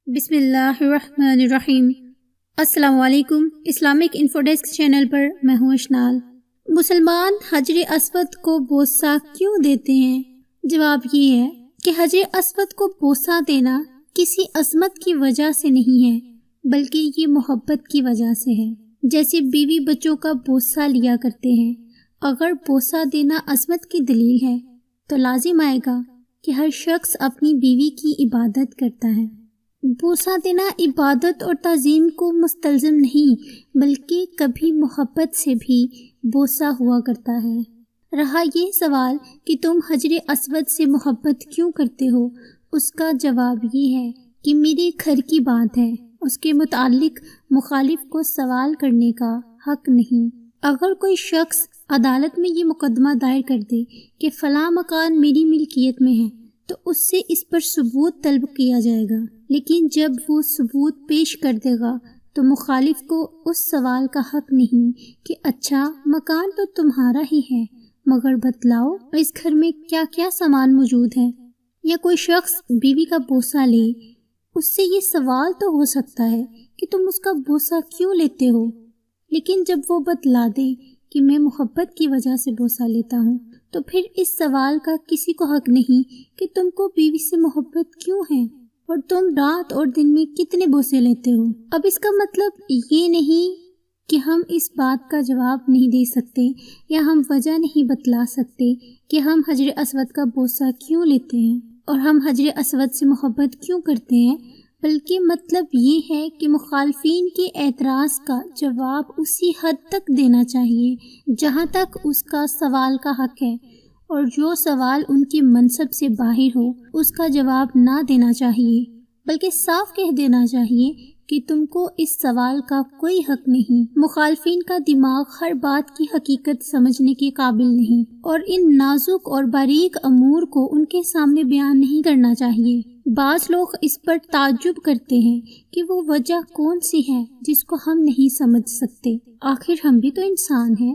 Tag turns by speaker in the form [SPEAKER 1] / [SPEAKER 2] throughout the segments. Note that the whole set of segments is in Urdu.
[SPEAKER 1] بسم اللہ الرحمن الرحیم۔ السلام علیکم۔ اسلامک انفو ڈیسک چینل پر میں ہوں اشنال۔ مسلمان حجر اسود کو بوسہ کیوں دیتے ہیں؟ جواب یہ ہے کہ حجر اسود کو بوسہ دینا کسی عظمت کی وجہ سے نہیں ہے، بلکہ یہ محبت کی وجہ سے ہے۔ جیسے بیوی بچوں کا بوسہ لیا کرتے ہیں۔ اگر بوسہ دینا عظمت کی دلیل ہے تو لازم آئے گا کہ ہر شخص اپنی بیوی کی عبادت کرتا ہے۔ بوسہ دینا عبادت اور تعظیم کو مستلزم نہیں، بلکہ کبھی محبت سے بھی بوسہ ہوا کرتا ہے۔ رہا یہ سوال کہ تم حجر اسود سے محبت کیوں کرتے ہو، اس کا جواب یہ ہے کہ میرے گھر کی بات ہے، اس کے متعلق مخالف کو سوال کرنے کا حق نہیں۔ اگر کوئی شخص عدالت میں یہ مقدمہ دائر کر دے کہ فلاں مکان میری ملکیت میں ہے تو اس سے اس پر ثبوت طلب کیا جائے گا، لیکن جب وہ ثبوت پیش کر دے گا تو مخالف کو اس سوال کا حق نہیں کہ اچھا مکان تو تمہارا ہی ہے، مگر بتلاؤ اس گھر میں کیا کیا سامان موجود ہے۔ یا کوئی شخص بیوی کا بوسہ لے، اس سے یہ سوال تو ہو سکتا ہے کہ تم اس کا بوسہ کیوں لیتے ہو، لیکن جب وہ بتلا دے کہ میں محبت کی وجہ سے بوسہ لیتا ہوں تو پھر اس سوال کا کسی کو حق نہیں کہ تم کو بیوی سے محبت کیوں ہے اور تم رات اور دن میں کتنے بوسے لیتے ہو۔ اب اس کا مطلب یہ نہیں کہ ہم اس بات کا جواب نہیں دے سکتے یا ہم وجہ نہیں بتلا سکتے کہ ہم حجر اسود کا بوسہ کیوں لیتے ہیں اور ہم حجر اسود سے محبت کیوں کرتے ہیں، بلکہ مطلب یہ ہے کہ مخالفین کے اعتراض کا جواب اسی حد تک دینا چاہیے جہاں تک اس کا سوال کا حق ہے، اور جو سوال ان کے منصب سے باہر ہو اس کا جواب نہ دینا چاہیے، بلکہ صاف کہہ دینا چاہیے کہ تم کو اس سوال کا کوئی حق نہیں۔ مخالفین کا دماغ ہر بات کی حقیقت سمجھنے کے قابل نہیں، اور ان نازک اور باریک امور کو ان کے سامنے بیان نہیں کرنا چاہیے۔ بعض لوگ اس پر تعجب کرتے ہیں کہ وہ وجہ کون سی ہے جس کو ہم نہیں سمجھ سکتے، آخر ہم بھی تو انسان ہیں۔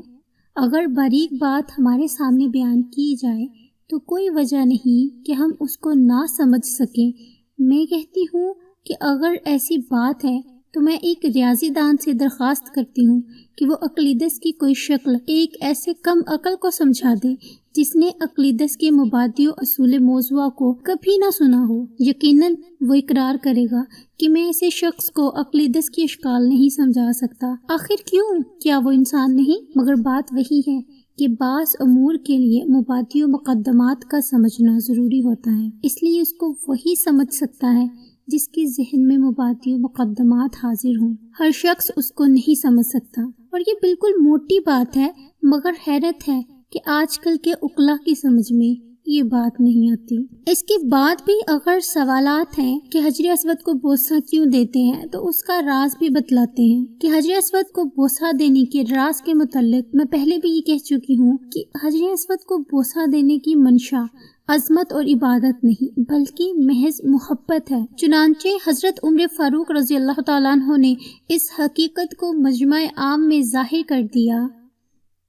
[SPEAKER 1] اگر باریک بات ہمارے سامنے بیان کی جائے تو کوئی وجہ نہیں کہ ہم اس کو نہ سمجھ سکیں۔ میں کہتی ہوں کہ اگر ایسی بات ہے تو میں ایک ریاضی دان سے درخواست کرتی ہوں کہ وہ اقلیدس کی کوئی شکل ایک ایسے کم عقل کو سمجھا دے جس نے اقلیدس کے مبادی و اصول موضوع کو کبھی نہ سنا ہو۔ یقیناً وہ اقرار کرے گا کہ میں ایسے شخص کو اقلیدس کی اشکال نہیں سمجھا سکتا۔ آخر کیوں؟ کیا وہ انسان نہیں؟ مگر بات وہی ہے کہ بعض امور کے لیے مبادی و مقدمات کا سمجھنا ضروری ہوتا ہے، اس لیے اس کو وہی سمجھ سکتا ہے جس کے ذہن میں مبادی و مقدمات حاضر ہوں۔ ہر شخص اس کو نہیں سمجھ سکتا، اور یہ بالکل موٹی بات ہے، مگر حیرت ہے کہ آج کل کے عقلاء کی سمجھ میں یہ بات نہیں آتی۔ اس کے بعد بھی اگر سوالات ہیں کہ حجر اسود کو بوسہ کیوں دیتے ہیں تو اس کا راز بھی بتلاتے ہیں کہ حجر اسود کو بوسہ دینے کے راز کے متعلق میں پہلے بھی یہ کہہ چکی ہوں کہ حجر اسود کو بوسہ دینے کی منشا عظمت اور عبادت نہیں بلکہ محض محبت ہے۔ چنانچہ حضرت عمر فاروق رضی اللہ تعالیٰ عنہ نے اس حقیقت کو مجمع عام میں ظاہر کر دیا۔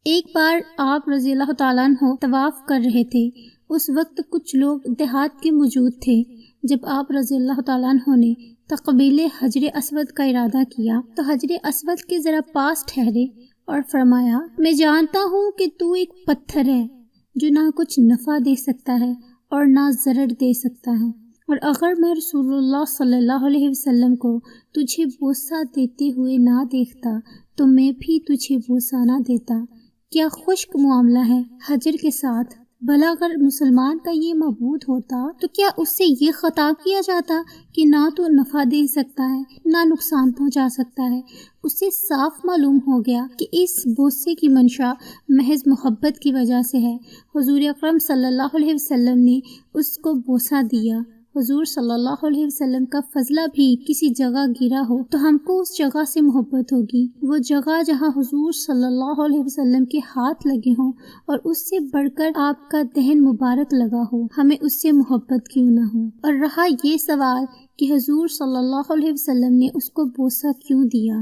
[SPEAKER 1] ایک بار آپ رضی اللہ تعالیٰ عنہ طواف کر رہے تھے، اس وقت کچھ لوگ دیہات کے موجود تھے۔ جب آپ رضی اللہ تعالیٰ عنہ نے تقبیل حجر اسود کا ارادہ کیا تو حجر اسود کے ذرا پاس ٹھہرے اور فرمایا، میں جانتا ہوں کہ تو ایک پتھر ہے جو نہ کچھ نفع دے سکتا ہے اور نہ ضرر دے سکتا ہے، اور اگر میں رسول اللہ صلی اللہ علیہ وسلم کو تجھے بوسہ دیتے ہوئے نہ دیکھتا تو میں بھی تجھے بوسہ نہ دیتا۔ کیا خشک معاملہ ہے حجر کے ساتھ، بھلا اگر مسلمان کا یہ معبود ہوتا تو کیا اس سے یہ خطاب کیا جاتا کہ نہ تو نفع دے سکتا ہے نہ نقصان پہنچا سکتا ہے؟ اس سے صاف معلوم ہو گیا کہ اس بوسے کی منشا محض محبت کی وجہ سے ہے۔ حضور اکرم صلی اللہ علیہ وسلم نے اس کو بوسہ دیا۔ حضور صلی اللہ علیہ وسلم کا فضلہ بھی کسی جگہ گرا ہو تو ہم کو اس جگہ سے محبت ہوگی، وہ جگہ جہاں حضور صلی اللہ علیہ وسلم کے ہاتھ لگے ہوں اور اس سے بڑھ کر آپ کا دہن مبارک لگا ہو، ہمیں اس سے محبت کیوں نہ ہو۔ اور رہا یہ سوال کہ حضور صلی اللہ علیہ وسلم نے اس کو بوسہ کیوں دیا،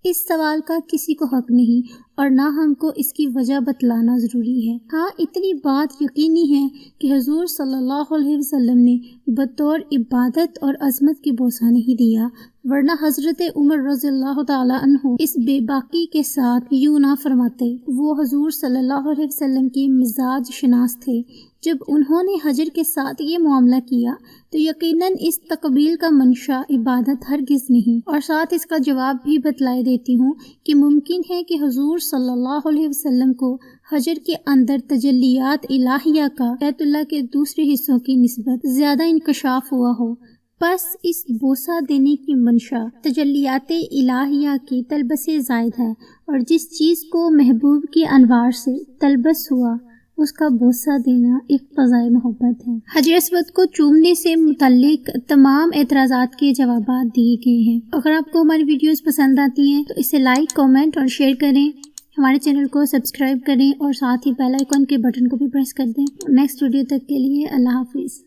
[SPEAKER 1] اس سوال کا کسی کو حق نہیں اور نہ ہم کو اس کی وجہ بتلانا ضروری ہے۔ ہاں اتنی بات یقینی ہے کہ حضور صلی اللہ علیہ وسلم نے بطور عبادت اور عظمت کی بوسہ نہیں دیا، ورنہ حضرت عمر رضی اللہ تعالیٰ عنہ اس بے باکی کے ساتھ یوں نہ فرماتے۔ وہ حضور صلی اللہ علیہ وسلم کی مزاج شناس تھے۔ جب انہوں نے حجر کے ساتھ یہ معاملہ کیا تو یقیناً اس تقبیل کا منشا عبادت ہرگز نہیں، اور ساتھ اس کا جواب بھی بتلائے دیتی ہوں کہ ممکن ہے کہ حضور صلی اللہ علیہ وسلم کو حجر کے اندر تجلیات الہیہ کا بیت اللہ کے دوسرے حصوں کی نسبت زیادہ انکشاف ہوا ہو، پس اس بوسہ دینے کی منشا تجلیات الہیہ کی تلبس زائد ہے، اور جس چیز کو محبوب کی انوار سے تلبس ہوا اس کا بوسہ دینا ایک فضائے محبت ہے۔ حجر اسود کو چومنے سے متعلق تمام اعتراضات کے جوابات دیے گئے ہیں۔ اگر آپ کو ہماری ویڈیوز پسند آتی ہیں تو اسے لائک، کامنٹ اور شیئر کریں، ہمارے چینل کو سبسکرائب کریں اور ساتھ ہی بیل آئیکن کے بٹن کو بھی پریس کر دیں۔ نیکسٹ ویڈیو تک کے لیے اللہ حافظ۔